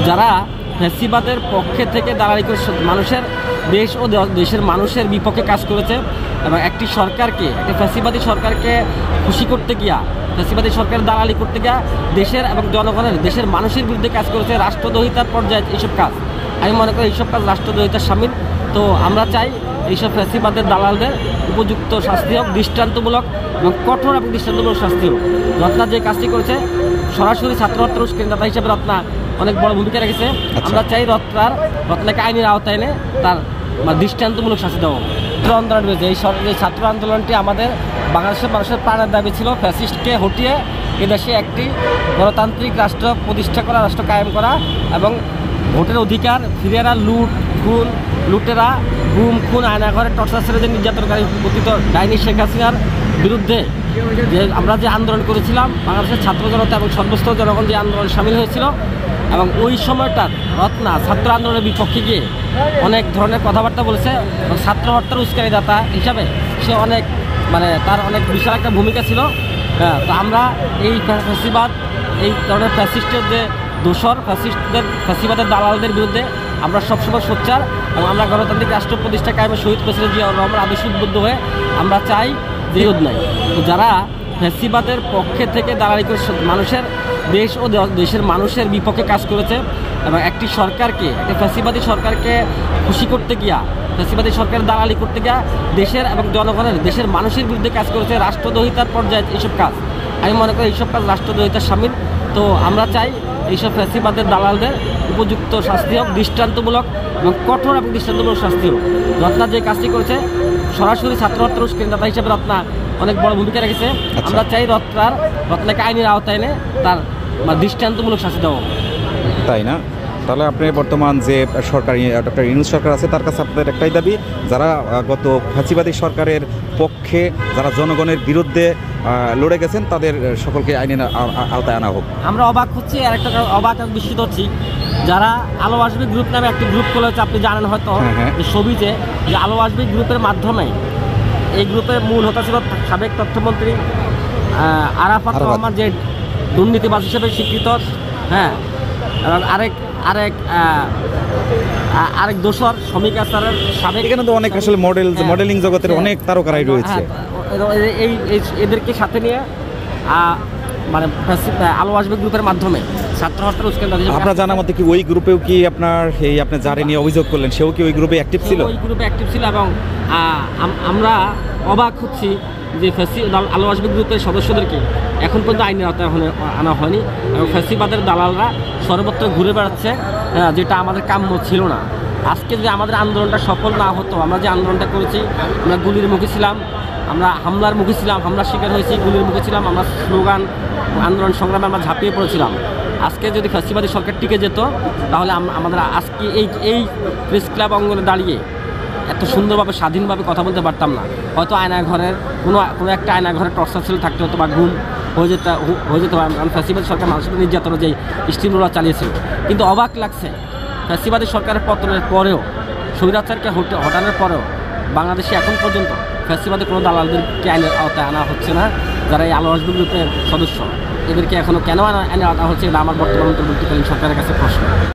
যারা ফ্যাসিবাদের পক্ষে থেকে দালালি করে মানুষের দেশ ও দেশের মানুষের বিপক্ষে কাজ করেছে এবং একটি সরকারকে, একটি ফ্যাসিবাদী সরকারকে খুশি করতে গিয়া, ফ্যাসিবাদী সরকার দালালি করতে গিয়া দেশের এবং জনগণের, দেশের মানুষের বিরুদ্ধে কাজ করেছে, রাষ্ট্রদ্রোহিতার পর্যায়ে এইসব কাজ। আমি মনে করি এইসব কাজ রাষ্ট্রদ্রোহিতার সামিল। তো আমরা চাই এইসব ফ্যাসিবাদের দালালদের উপযুক্ত শাস্তি হোক, দৃষ্টান্তমূলক এবং কঠোর এবং দৃষ্টান্তমূলক শাস্তি হোক। রত্না যে কাজটি করেছে, সরাসরি ছাত্র হত্যার উস্কানিদাতা হিসেবে রত্না অনেক বড় ভূমিকা রেখেছে। আমরা চাই রত্নাকে আইনের আওতায় এনে তার দৃষ্টান্তমূলক শাস্তি দেওয়া। ছাত্র আন্দোলন রয়েছে, এই ছাত্র আন্দোলনটি আমাদের বাংলাদেশের মানুষের প্রাণের দাবি ছিল ফ্যাসিস্টকে হটিয়ে এদেশে একটি গণতান্ত্রিক রাষ্ট্র প্রতিষ্ঠা করা, রাষ্ট্র কায়েম করা এবং ভোটের অধিকার ফিরে আনা। লুটেরা গুম খুন, আয়নাঘরে টর্চার ছেড়ে যে নির্যাতনকারী কথিত ডাইনি শেখ হাসিনার বিরুদ্ধে যে আমরা যে আন্দোলন করেছিলাম, বাংলাদেশের ছাত্র জনতা এবং সর্বস্তর জনগণ যে আন্দোলনে সামিল হয়েছিল, এবং ওই সময়টার রত্না ছাত্র আন্দোলনের বিপক্ষে গিয়ে অনেক ধরনের কথাবার্তা বলেছে এবং ছাত্র হত্যার উস্কানিদাতা হিসাবে সে অনেক তার অনেক বিশাল একটা ভূমিকা ছিল। তো আমরা এই ফ্যাসিবাদ, এই ধরনের ফ্যাসিস্টের যে দোসর, ফ্যাসিবাদের দালালদের বিরুদ্ধে আমরা সবসময় সোচ্চার এবং আমরা গণতান্ত্রিক রাষ্ট্র প্রতিষ্ঠা কায়েমে শহীদ প্রেসিডেন্ট জিয়াউর রহমানের আদর্শ উদ্বুদ্ধ হয়ে আমরা চাই যে নাই। তো যারা ফ্যাসিবাদের পক্ষে থেকে দালালি করে মানুষের দেশ ও দেশের মানুষের বিপক্ষে কাজ করেছে এবং একটি সরকারকে, একটি ফ্যাসিবাদী সরকারকে খুশি করতে গিয়া, ফ্যাসিবাদী সরকার দালালি করতে গিয়া দেশের এবং জনগণের, দেশের মানুষের বিরুদ্ধে কাজ করেছে, রাষ্ট্রদ্রোহিতার পর্যায়ে এইসব কাজ। আমি মনে করি এইসব কাজ রাষ্ট্রদ্রোহিতার সামিল। তো আমরা চাই এইসব ফ্যাসিবাদের দালালদের উপযুক্ত শাস্তি হোক, দৃষ্টান্তমূলক এবং কঠোর এবং দৃষ্টান্তমূলক শাস্তি হোক। রত্না যে কাজটি করেছে, সরাসরি ছাত্র হত্যার উস্কানিদাতা হিসেবে রত্না অনেক বড় ভূমিকা রেখেছে। আমরা চাই রত্নাকে আইনের আওতায় এনে তার দৃষ্টান্তমূলক শাস্তি দেওয়া। তাই না? তাহলে আপনি বর্তমান যে সরকারি ডক্টর ইউনূস সরকার আছে, তার কাছে আপনাদের একটাই দাবি, যারা গত ফ্যাসিবাদী সরকারের পক্ষে, যারা জনগণের বিরুদ্ধে লড়ে গেছেন, তাদের সকলকে আইনের আওতায় আনা হোক। আমরা অবাক হচ্ছি, আর একটা অবাক এবং বিস্মিত হচ্ছি, যারা আলো আসবে গ্রুপ নামে একটি গ্রুপ খুলেছে, আপনি জানেন হয়তো ছবিতে, যে আলো আসবে গ্রুপের মাধ্যমে, এই গ্রুপের মূল হোতা ছিল সাবেক তথ্যমন্ত্রী আরাফাত রহমান, যে দুর্নীতিবাজ হিসেবে স্বীকৃত। হ্যাঁ, এবং আরেক দোসর শ্রমিক আসারের সাবেক। এখানে তো অনেক আসলে মডেলিং জগতের অনেক তারকারাই রয়েছে। এদেরকে সাথে নিয়ে আলো আসবে গ্রুপের মাধ্যমে ছাত্র হত্যার উস্কানিদাতা। আপনার জানা মতে কি ওই গ্রুপেও কি আপনি যারে নিয়ে অভিযোগ করলেন, সেও কি ওই গ্রুপে অ্যাক্টিভ ছিল? ওই গ্রুপে অ্যাক্টিভ ছিল এবং আমরা অবাক হচ্ছি যে আলো আসবে গ্রুপের সদস্যদেরকে এখন পর্যন্ত আইনের আওতায় আনা হয়নি এবং ফ্যাসিবাদের দালালরা সর্বত্র ঘুরে বেড়াচ্ছে, যেটা আমাদের কাম্য ছিল না। আজকে যে আমাদের আন্দোলনটা সফল না হতো, আমরা যে আন্দোলনটা করেছি, আমরা গুলির মুখে ছিলাম, আমরা হামলার মুখে ছিলাম, হামলার শিকার হয়েছি, গুলির মুখে ছিলাম, আমরা স্লোগান আন্দোলন সংগ্রামে আমরা ঝাঁপিয়ে পড়েছিলাম। আজকে যদি ফ্যাসিবাদী সরকার টিকে যেত, তাহলে আমাদের আজকে এই প্রেস ক্লাব অঙ্গনে দাঁড়িয়ে এত সুন্দরভাবে স্বাধীনভাবে কথা বলতে পারতাম না। হয়তো আয়নাঘরের কোনো একটা আয়নাঘরের টর্চার ছিল থাকতে হতো, বা ঘুম হয়ে যেত। কারণ ফ্যাসিবাদী সরকার মানুষের নির্যাতন যে স্টিম রোলার চালিয়েছিল। কিন্তু অবাক লাগছে, ফ্যাসিবাদী সরকারের পতনের পরেও, স্বৈরাচারকে হটানোর পরেও বাংলাদেশে এখন পর্যন্ত ফ্যাসিবাদী কোনো দালালদেরকে আইনের আওতায় আনা হচ্ছে না। যারা এই আলো আসবে গ্রুপের সদস্য, এদেরকে এখনও কেন আইনের আওতা হচ্ছে, এটা আমার বর্তমান অন্তর্বর্তীকালীন সরকারের কাছে প্রশ্ন।